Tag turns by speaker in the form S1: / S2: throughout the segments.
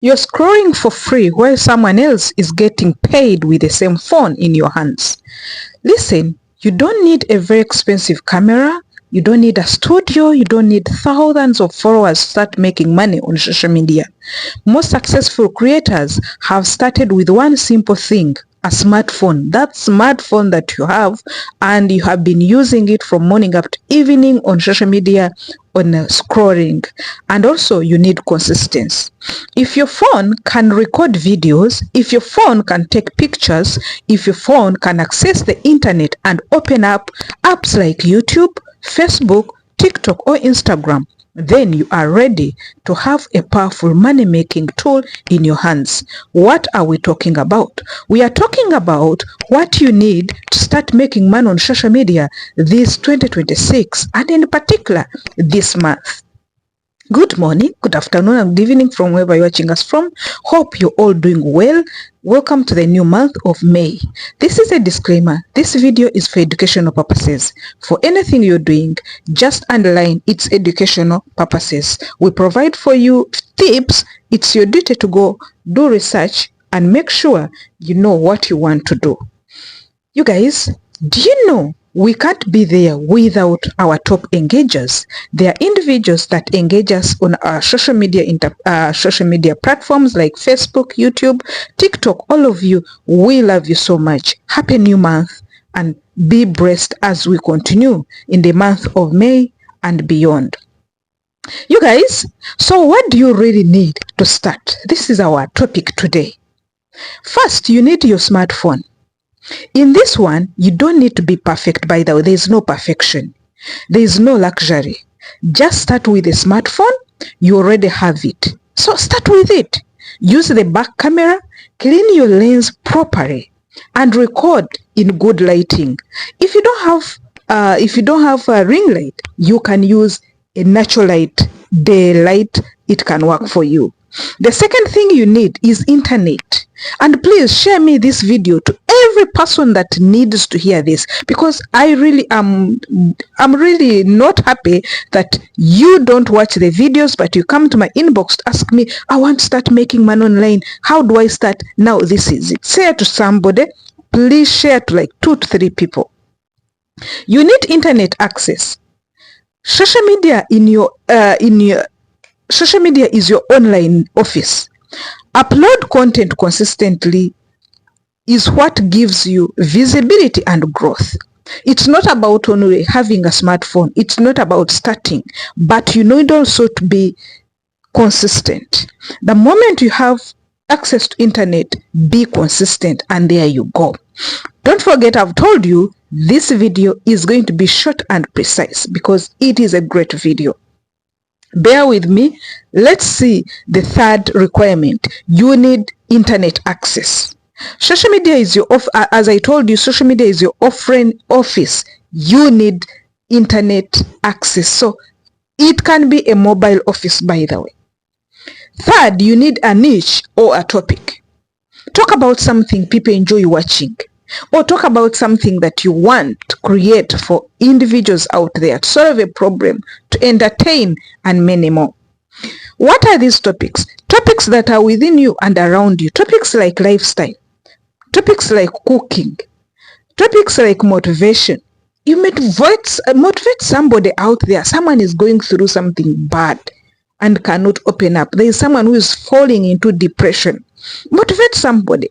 S1: You're scrolling for free while someone else is getting paid with the same phone in your hands. Listen, you don't need a very expensive camera. You don't need a studio. You don't need thousands of followers to start making money on social media. Most successful creators have started with one simple thing, a smartphone. That smartphone that you have, and you have been using it from morning up to evening on social media, on scrolling. And also you need consistency. If your phone can record videos, if your phone can take pictures, if your phone can access the internet and open up apps like YouTube, Facebook, TikTok or Instagram, then you are ready to have a powerful money-making tool in your hands. What are we talking about? We are talking about what you need to start making money on social media this 2026, and in particular this month. Good morning, good afternoon, and good evening from wherever you're watching us from. Hope you're all doing well. Welcome to the new month of May. This is a disclaimer. This video is for educational purposes. For anything you're doing, just underline it's educational purposes. We provide for you tips. It's your duty to go do research and make sure you know what you want to do. You guys, do you know we can't be there without our top engagers? There are individuals that engage us on our social media platforms like Facebook, YouTube, TikTok. All of you, we love you so much. Happy new month, and be blessed as we continue in the month of May and beyond. You guys, so what do you really need to start? This is our topic today. First, you need your smartphone. In this one, you don't need to be perfect, by the way. There is no perfection. There is no luxury. Just start with a smartphone. You already have it. So start with it. Use the back camera, clean your lens properly, and record in good lighting. If you don't have a ring light, you can use a natural light, daylight. It can work for you. The second thing you need is internet. And please share me this video to every person that needs to hear this, because I'm really not happy that you don't watch the videos, but you come to my inbox to ask me, I want to start making money online. How do I start? Now this is it. Share to somebody. Please share to like 2 to 3 people. You need internet access. Social media social media is your online office. Upload content consistently is what gives you visibility and growth. It's not about only having a smartphone. It's not about starting, but you need also to be consistent. The moment you have access to internet, be consistent, and there you go. Don't forget, I've told you this video is going to be short and precise because it is a great video. Bear with me. Let's see the third requirement. You need internet access. Social media is your as I told you, social media is your offline office. You need internet access. So it can be a mobile office, by the way. Third, you need a niche or a topic. Talk about something people enjoy watching, or talk about something that you want to create for individuals out there to solve a problem, to entertain, and many more. What are these topics? Topics that are within you and around you. Topics like lifestyle. Topics like cooking. Topics like motivation. You motivate somebody out there. Someone is going through something bad and cannot open up. There is someone who is falling into depression. Motivate somebody.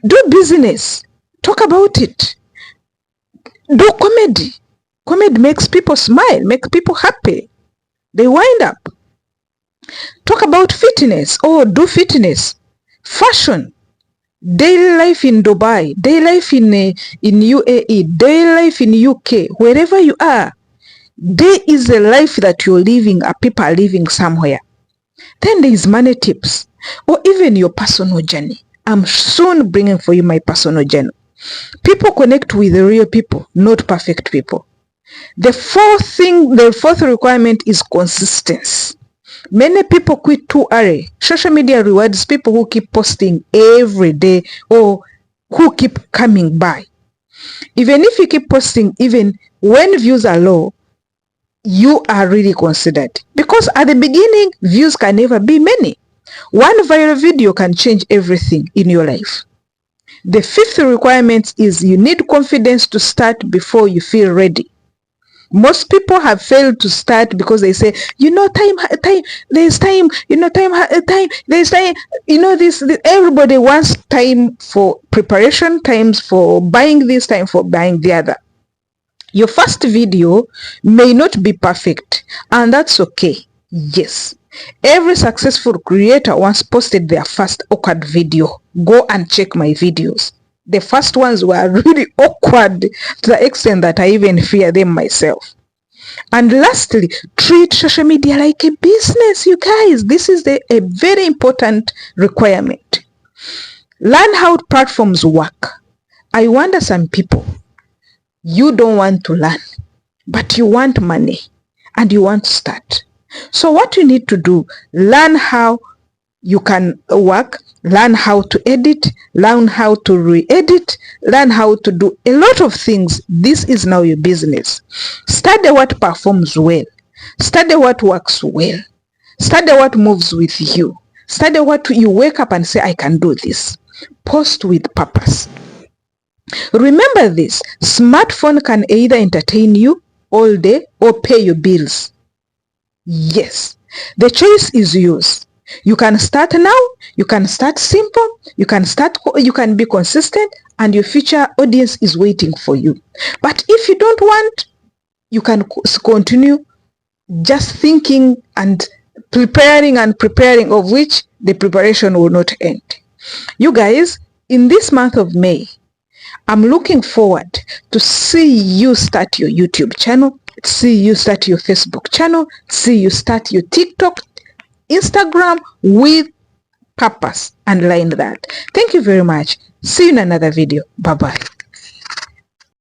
S1: Do business. Talk about it. Do comedy. Comedy makes people smile, makes people happy. They wind up. Talk about fitness. Oh, do fitness. Fashion. Daily life in Dubai. Daily life in UAE. Daily life in UK. Wherever you are. There is a life that you're living, or people are living somewhere. Then there is money tips. Or even your personal journey. I'm soon bringing for you my personal journey. People connect with the real people, not perfect people. The fourth requirement is consistency. Many people quit too early. Social media rewards people who keep posting every day or who keep coming by. Even if you keep posting, even when views are low, you are really considered. Because at the beginning, views can never be many. One viral video can change everything in your life. The fifth requirement is you need confidence to start before you feel ready. Most people have failed to start because they say, there's time, there's time, this, everybody wants time for preparation, times for buying this, time for buying the other. Your first video may not be perfect, and that's okay. Yes. Every successful creator once posted their first awkward video. Go and check my videos. The first ones were really awkward to the extent that I even fear them myself. And lastly, treat social media like a business, you guys. This is a very important requirement. Learn how platforms work. I wonder some people, you don't want to learn, but you want money and you want to start. So what you need to do, learn how you can work, learn how to edit, learn how to re-edit, learn how to do a lot of things. This is now your business. Study what performs well. Study what works well. Study what moves with you. Study what you wake up and say, I can do this. Post with purpose. Remember this, smartphone can either entertain you all day or pay your bills. Yes, the choice is yours. You can start now, you can start simple, you can be consistent, and your future audience is waiting for you. But if you don't want, you can continue just thinking and preparing, of which the preparation will not end. You guys, in this month of May, I'm looking forward to see you start your YouTube channel, see you start your Facebook channel, see you start your TikTok, Instagram with purpose and line that. Thank you very much. See you in another video. Bye-bye.